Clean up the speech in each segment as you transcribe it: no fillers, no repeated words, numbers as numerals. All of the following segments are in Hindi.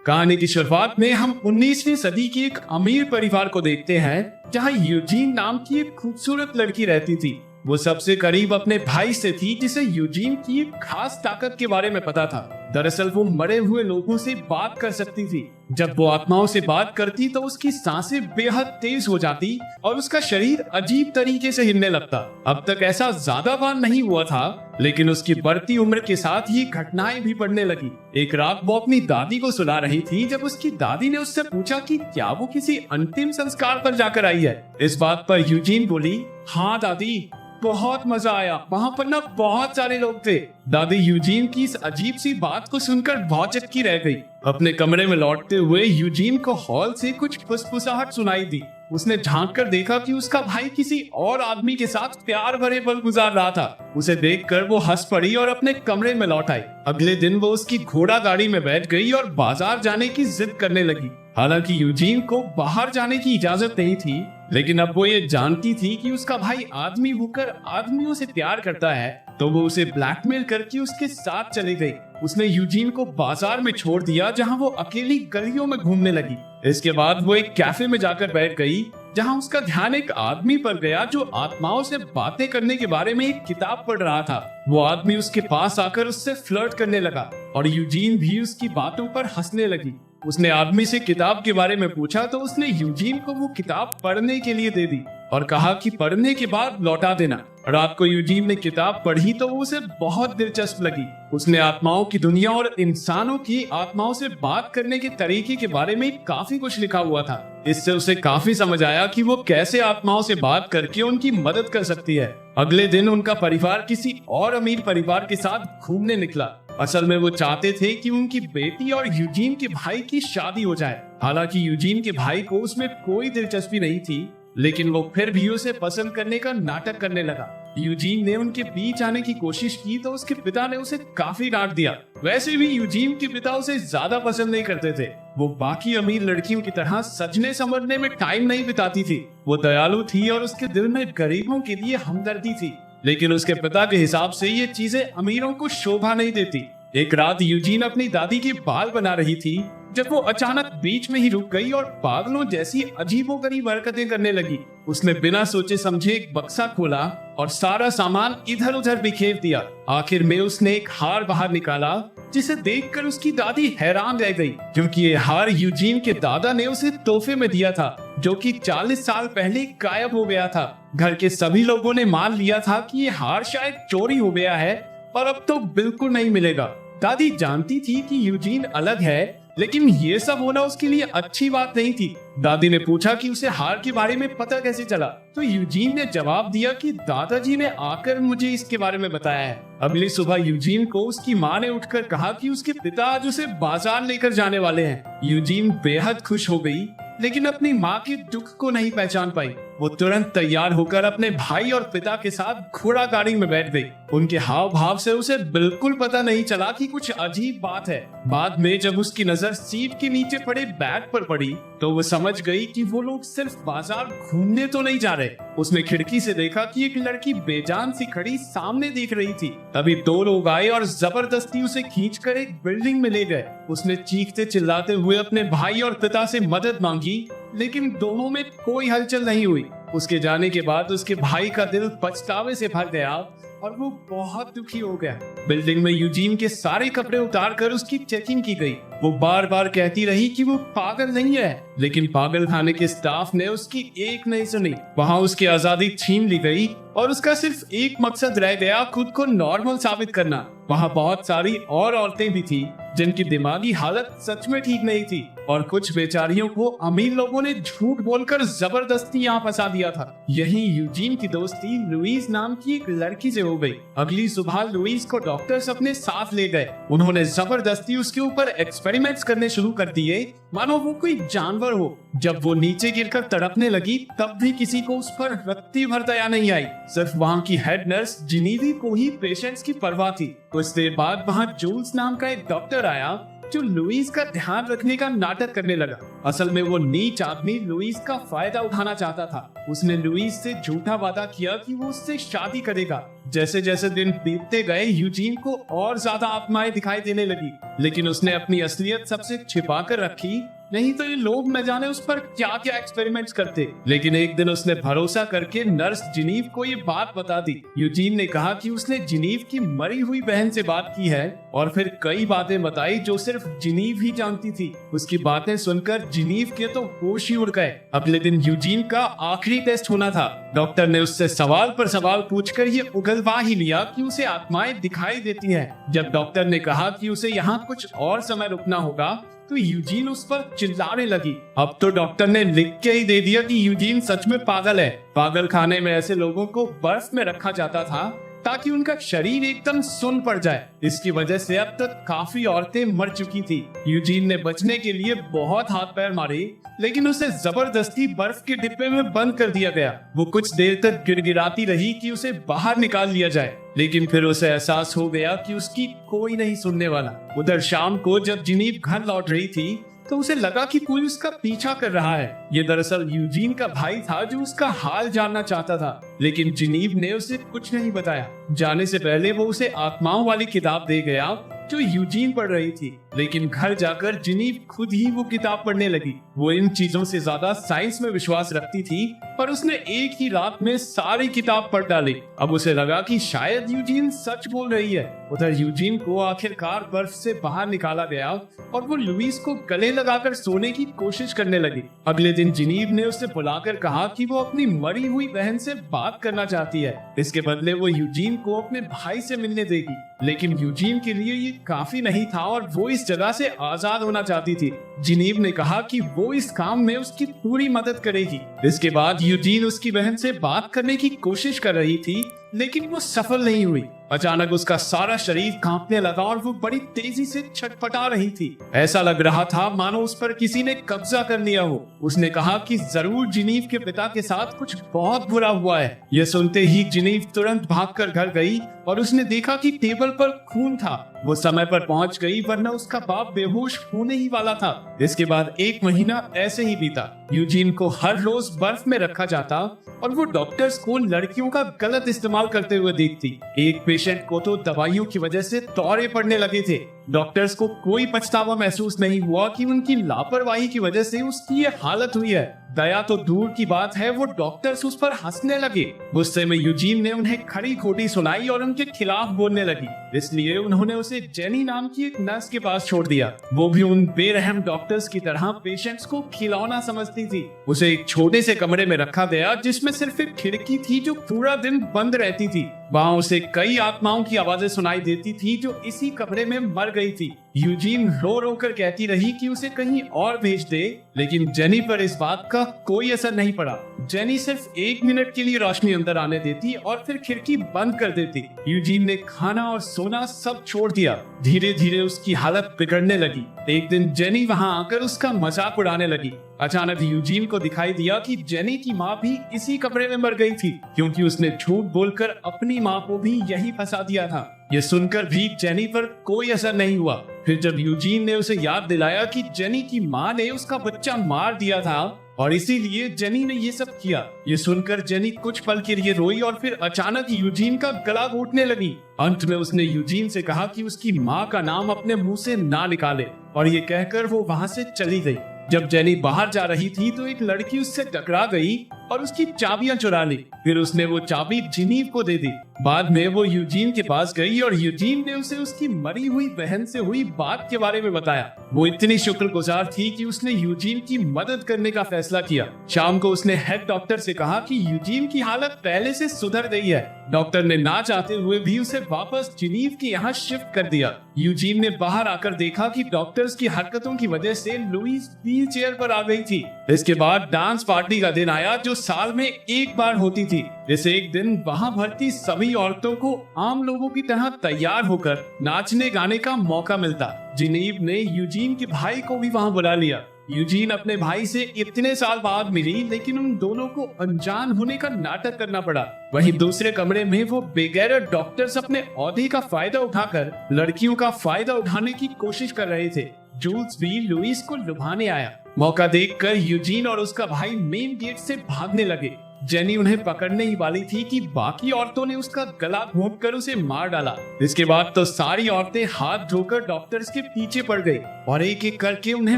कहानी की शुरुआत में हम 19वीं सदी की एक अमीर परिवार को देखते हैं जहां यूजीन नाम की एक खूबसूरत लड़की रहती थी। वो सबसे करीब अपने भाई से थी जिसे यूजीन की एक खास ताकत के बारे में पता था। दरअसल वो मरे हुए लोगों से बात कर सकती थी। जब वो आत्माओं से बात करती तो उसकी सांसें बेहद तेज हो जाती और उसका शरीर अजीब तरीके से हिलने लगता। अब तक ऐसा ज्यादा बार नहीं हुआ था, लेकिन उसकी बढ़ती उम्र के साथ ये घटनाएं भी बढ़ने लगी। एक रात वो अपनी दादी को सुला रही थी जब उसकी दादी ने उससे पूछा कि क्या वो किसी अंतिम संस्कार पर जाकर आई है। इस बात पर यूजीन बोली, हाँ दादी, बहुत मजा आया, वहाँ पर ना बहुत सारे लोग थे। दादी यूजीन की इस अजीब सी बात को सुनकर बहुत चटकी रह गई। अपने कमरे में लौटते हुए यूजीन को हॉल से कुछ फुसफुसाहट सुनाई दी। उसने झांक कर देखा कि उसका भाई किसी और आदमी के साथ प्यार भरे पल गुजार रहा था। उसे देखकर वो हंस पड़ी और अपने कमरे में लौट आई। अगले दिन वो उसकी घोड़ा गाड़ी में बैठ गई और बाजार जाने की जिद करने लगी। हालांकि यूजीन को बाहर जाने की इजाजत नहीं थी, लेकिन अब वो ये जानती थी कि उसका भाई आदमी होकर आदमियों से प्यार करता है, तो वो उसे ब्लैकमेल करके उसके साथ चली गई। उसने यूजीन को बाजार में छोड़ दिया जहां वो अकेली गलियों में घूमने लगी। इसके बाद वो एक कैफे में जाकर बैठ गई जहां उसका ध्यान एक आदमी पर गया जो आत्माओं से बातें करने के बारे में एक किताब पढ़ रहा था। वो आदमी उसके पास आकर उससे फ्लर्ट करने लगा और यूजीन भी उसकी बातों पर हंसने लगी। उसने आदमी से किताब के बारे में पूछा तो उसने यूजीन को वो किताब पढ़ने के लिए दे दी और कहा कि पढ़ने के बाद लौटा देना। रात को यूजीन ने किताब पढ़ी तो उसे बहुत दिलचस्प लगी। उसने आत्माओं की दुनिया और इंसानों की आत्माओं से बात करने के तरीके के बारे में काफी कुछ लिखा हुआ था। इससे उसे काफी समझ आया कि वो कैसे आत्माओं से बात करके उनकी मदद कर सकती है। अगले दिन उनका परिवार किसी और अमीर परिवार के साथ घूमने निकला। असल में वो चाहते थे कि उनकी बेटी और यूजीन के भाई की शादी हो जाए। हालांकि यूजीन के भाई को उसमें कोई दिलचस्पी नहीं थी, लेकिन वो फिर भी उसे पसंद करने का नाटक करने लगा। यूजीन ने उनके बीच आने की कोशिश की तो उसके पिता ने उसे काफी डांट दिया। वैसे भी यूजीन के पिता उसे ज्यादा पसंद नहीं करते थे। वो बाकी अमीर लड़कियों की तरह सजने संवरने में टाइम नहीं बिताती थी। वो दयालु थी और उसके दिल में गरीबों के लिए हमदर्दी थी, लेकिन उसके पिता के हिसाब से ये चीजें अमीरों को शोभा नहीं देती। एक रात यूजीन अपनी दादी के बाल बना रही थी जब वो अचानक बीच में ही रुक गई और पागलों जैसी अजीबोगरीब हरकतें करने लगी। उसने बिना सोचे समझे एक बक्सा खोला और सारा सामान इधर उधर बिखेर दिया। आखिर में उसने एक हार बाहर निकाला जिसे देखकर उसकी दादी हैरान रह गई, क्योंकि ये हार यूजीन के दादा ने उसे तोहफे में दिया था, जो कि 40 साल पहले गायब हो गया था। घर के सभी लोगों ने मान लिया था कि ये हार शायद चोरी हो गया है और अब तो बिल्कुल नहीं मिलेगा। दादी जानती थी कि यूजीन अलग है, लेकिन ये सब होना उसके लिए अच्छी बात नहीं थी। दादी ने पूछा कि उसे हार के बारे में पता कैसे चला, तो यूजीन ने जवाब दिया कि दादाजी ने आकर मुझे इसके बारे में बताया है। अगली सुबह यूजीन को उसकी माँ ने उठकर कहा कि उसके पिता आज उसे बाजार लेकर जाने वाले हैं। यूजीन बेहद खुश हो गई, लेकिन अपनी माँ के दुख को नहीं पहचान पाई। वो तुरंत तैयार होकर अपने भाई और पिता के साथ घोड़ा गाड़ी में बैठ गई। उनके हाव भाव से उसे बिल्कुल पता नहीं चला कि कुछ अजीब बात है। बाद में जब उसकी नजर सीट के नीचे पड़े बैग पर पड़ी तो वो समझ गई कि वो लोग सिर्फ बाजार घूमने तो नहीं जा रहे। उसने खिड़की से देखा कि एक लड़की बेजान सी खड़ी सामने देख रही थी। तभी 2 लोग आए और जबरदस्ती उसे खींचकर एक बिल्डिंग में ले गए। उसने चीखते चिल्लाते हुए अपने भाई और पिता से मदद मांगी, लेकिन दोनों में कोई हलचल नहीं हुई। उसके जाने के बाद उसके भाई का दिल पछतावे से भर गया और वो बहुत दुखी हो गया। बिल्डिंग में यूजीन के सारे कपड़े उतार कर उसकी चेकिंग की गई। वो बार बार कहती रही कि वो पागल नहीं है, लेकिन पागल खाने के स्टाफ ने उसकी एक नहीं सुनी। वहाँ उसकी आजादी छीन ली गई और उसका सिर्फ एक मकसद रह गया, खुद को नॉर्मल साबित करना। वहाँ बहुत सारी और औरतें भी थी जिनकी दिमागी हालत सच में ठीक नहीं थी और कुछ बेचारियों को अमीर लोगों ने झूठ बोलकर जबरदस्ती यहाँ फंसा दिया था। यही यूजीन की दोस्ती लुइस नाम की एक लड़की से हो गई। अगली सुबह लुइस को डॉक्टर्स अपने साथ ले गए। उन्होंने जबरदस्ती उसके ऊपर एक्सपेरिमेंट्स करने शुरू कर दिए, मानो वो कोई जानवर हो। जब वो नीचे गिरकर तड़पने लगी तब भी किसी को उस पर रत्ती भर दया नहीं आई। सिर्फ वहाँ की हेड नर्स जिनीवी को ही पेशेंट्स की परवाह थी। कुछ देर बाद वहाँ जूल्स नाम का एक डॉक्टर आया जो लुइस का ध्यान रखने का नाटक करने लगा। असल में वो नीच आदमी लुइस का फायदा उठाना चाहता था। उसने लुइस से झूठा वादा किया कि वो उससे शादी करेगा। जैसे जैसे दिन बीतते गए यूजीन को और ज्यादा आत्माएं दिखाई देने लगी, लेकिन उसने अपनी असलियत सबसे छिपा कर रखी, नहीं तो ये लोग न जाने उस पर क्या क्या एक्सपेरिमेंट्स करते। लेकिन एक दिन उसने भरोसा करके नर्स जिनीव को ये बात बता दी। यूजीन ने कहा कि उसने जिनीव की मरी हुई बहन से बात की है और फिर कई बातें बताई जो सिर्फ जिनीव ही जानती थी। उसकी बातें सुनकर जिनीव के तो होश ही उड़ गए। अगले दिन यूजीन का आखिरी टेस्ट होना था। डॉक्टर ने उससे सवाल पर सवाल पूछकर ये उगलवा ही लिया कि उसे आत्माएं दिखाई देती हैं। जब डॉक्टर ने कहा कि उसे यहाँ कुछ और समय रुकना होगा तो यूजीन उस पर चिल्लाने लगी। अब तो डॉक्टर ने लिख के ही दे दिया कि यूजीन सच में पागल है। पागल खाने में ऐसे लोगों को बर्फ में रखा जाता था ताकि उनका शरीर एकदम सुन पड़ जाए। इसकी वजह से अब तक काफी औरतें मर चुकी थी। यूजीन ने बचने के लिए बहुत हाथ पैर मारे, लेकिन उसे जबरदस्ती बर्फ के डिब्बे में बंद कर दिया गया। वो कुछ देर तक गिड़गिड़ाती रही कि उसे बाहर निकाल लिया जाए, लेकिन फिर उसे एहसास हो गया कि उसकी कोई नहीं सुनने वाला। उधर शाम को जब जिनीव घर लौट रही थी तो उसे लगा कि कोई उसका पीछा कर रहा है। ये दरअसल यूजीन का भाई था जो उसका हाल जानना चाहता था, लेकिन जिनीव ने उसे कुछ नहीं बताया। जाने से पहले वो उसे आत्माओं वाली किताब दे गया जो यूजीन पढ़ रही थी, लेकिन घर जाकर जिनीव खुद ही वो किताब पढ़ने लगी। वो इन चीजों से ज्यादा साइंस में विश्वास रखती थी, पर उसने एक ही रात में सारी किताब पढ़ डाली। अब उसे लगा कि शायद यूजीन सच बोल रही है। उधर यूजीन को आखिरकार बर्फ से बाहर निकाला गया और वो लुइस को गले लगाकर सोने की कोशिश करने लगी। अगले दिन जिनीव ने उसे बुलाकर कहा कि वो अपनी मरी हुई बहन से बात करना चाहती है। इसके बदले वो यूजीन को अपने भाई से मिलने देगी, लेकिन यूजीन के लिए ये काफी नहीं था और वो इस जगह से आजाद होना चाहती थी। जिनीव ने कहा कि वो इस काम में उसकी पूरी मदद करेगी। इसके बाद यूजीन उसकी बहन से बात करने की कोशिश कर रही थी, लेकिन वो सफल नहीं हुई। अचानक उसका सारा शरीर कांपने लगा और वो बड़ी तेजी से छटपटा रही थी। ऐसा लग रहा था मानो उस पर किसी ने कब्जा कर लिया हो। उसने कहा कि जरूर जिनीव के पिता के साथ कुछ बहुत बुरा हुआ है। यह सुनते ही जिनीव तुरंत भागकर घर गई और उसने देखा कि टेबल पर खून था। वो समय पर पहुंच गई, वरना उसका बाप बेहोश होने ही वाला था। इसके बाद 1 महीना ऐसे ही बीता। यूजीन को हर रोज बर्फ में रखा जाता और वो डॉक्टर्स को लड़कियों का गलत इस्तेमाल करते हुए देखती। एक पेशेंट को तो दवाइयों की वजह से दौरे पड़ने लगे थे। डॉक्टर्स को कोई पछतावा महसूस नहीं हुआ कि उनकी लापरवाही की वजह से उसकी ये हालत हुई है। दया तो दूर की बात है, वो डॉक्टर्स उस पर हंसने लगे। गुस्से में यूजीन ने उन्हें खरी खोटी सुनाई और उनके खिलाफ बोलने लगी। इसलिए उन्होंने उसे जेनी नाम की एक नर्स के पास छोड़ दिया। वो भी उन बेरहम डॉक्टर्स की तरह पेशेंट्स को खिलौना समझती थी। उसे एक छोटे से कमरे में रखा गया जिसमें सिर्फ एक खिड़की थी जो पूरा दिन बंद रहती थी। वहाँ उसे कई आत्माओं की आवाजें सुनाई देती थी जो इसी कमरे में मर गई थी। यूजीन रो रो कर कहती रही कि उसे कहीं और भेज दे, लेकिन जेनी पर इस बात का कोई असर नहीं पड़ा। जेनी सिर्फ 1 मिनट के लिए रोशनी अंदर आने देती और फिर खिड़की बंद कर देती। यूजीन ने खाना और सोना सब छोड़ दिया। धीरे धीरे उसकी हालत बिगड़ने लगी। एक दिन जेनी वहाँ आकर उसका मजाक उड़ाने लगी। अचानक यूजीन को दिखाई दिया कि जेनी की माँ भी इसी कमरे में मर गई थी, क्योंकि उसने झूठ बोलकर अपनी माँ को भी यही फंसा दिया था। ये सुनकर भी जेनी पर कोई असर नहीं हुआ। फिर जब यूजीन ने उसे याद दिलाया कि जेनी की माँ ने उसका बच्चा मार दिया था और इसीलिए जेनी ने ये सब किया, ये सुनकर जेनी कुछ पल के लिए रोई और फिर अचानक यूजीन का गला घोटने लगी। अंत में उसने यूजीन से कहा कि उसकी माँ का नाम अपने मुंह से ना निकाले, और ये कहकर वो वहाँ से चली गई। जब जेनी बाहर जा रही थी तो एक लड़की उससे टकरा गई और उसकी चाबियां चुरा ली। फिर उसने वो चाबी जिनीव को दे दी। बाद में वो यूजीन के पास गई और यूजीन ने उसे उसकी मरी हुई बहन से हुई बात के बारे में बताया। वो इतनी शुक्रगुजार थी कि उसने यूजीन की मदद करने का फैसला किया। शाम को उसने हेड डॉक्टर से कहा कि यूजीन की हालत पहले से सुधर गई है। डॉक्टर ने ना चाहते हुए भी उसे वापस जिनीव के यहाँ शिफ्ट कर दिया। यूजीन ने बाहर आकर देखा कि डॉक्टर्स की हरकतों की वजह से लुइस व्हील चेयर पर आ गई थी। इसके बाद डांस पार्टी का दिन आया जो साल में एक बार होती थी। इस एक दिन वहाँ भर्ती सभी औरतों को आम लोगों की तरह तैयार होकर नाचने गाने का मौका मिलता। जिनीव ने यूजीन के भाई को भी वहाँ बुला लिया। यूजीन अपने भाई से इतने साल बाद मिली, लेकिन उन दोनों को अनजान होने का नाटक करना पड़ा। वहीं दूसरे कमरे में वो बेगैर डॉक्टर्स अपने औहदे का फायदा उठाकर लड़कियों का फायदा उठाने की कोशिश कर रहे थे। जूल्स भी लुइस को लुभाने आया। मौका देखकर यूजीन और उसका भाई मेन गेट से भागने लगे। जेनी उन्हें पकड़ने ही वाली थी कि बाकी औरतों ने उसका गला घोंटकर उसे मार डाला। इसके बाद तो सारी औरतें हाथ धोकर डॉक्टर्स के पीछे पड़ गई और एक एक करके उन्हें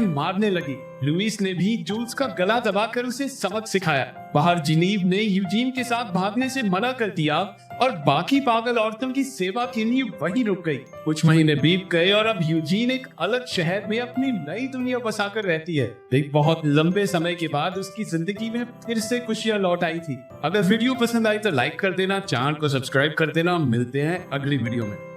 मारने लगी। लुइस ने भी जूल्स का गला दबाकर उसे सबक सिखाया। बाहर जिनीव ने यूजीन के साथ भागने से मना कर दिया और बाकी पागल औरतों की सेवा के लिए वहीं रुक गई। कुछ महीने बीत गए और अब यूजीन एक अलग शहर में अपनी नई दुनिया बसाकर रहती है। एक बहुत लंबे समय के बाद उसकी जिंदगी में फिर से खुशियां लौट आई थी। अगर वीडियो पसंद आई तो लाइक कर देना, चैनल को सब्सक्राइब कर देना। मिलते हैं अगली वीडियो में।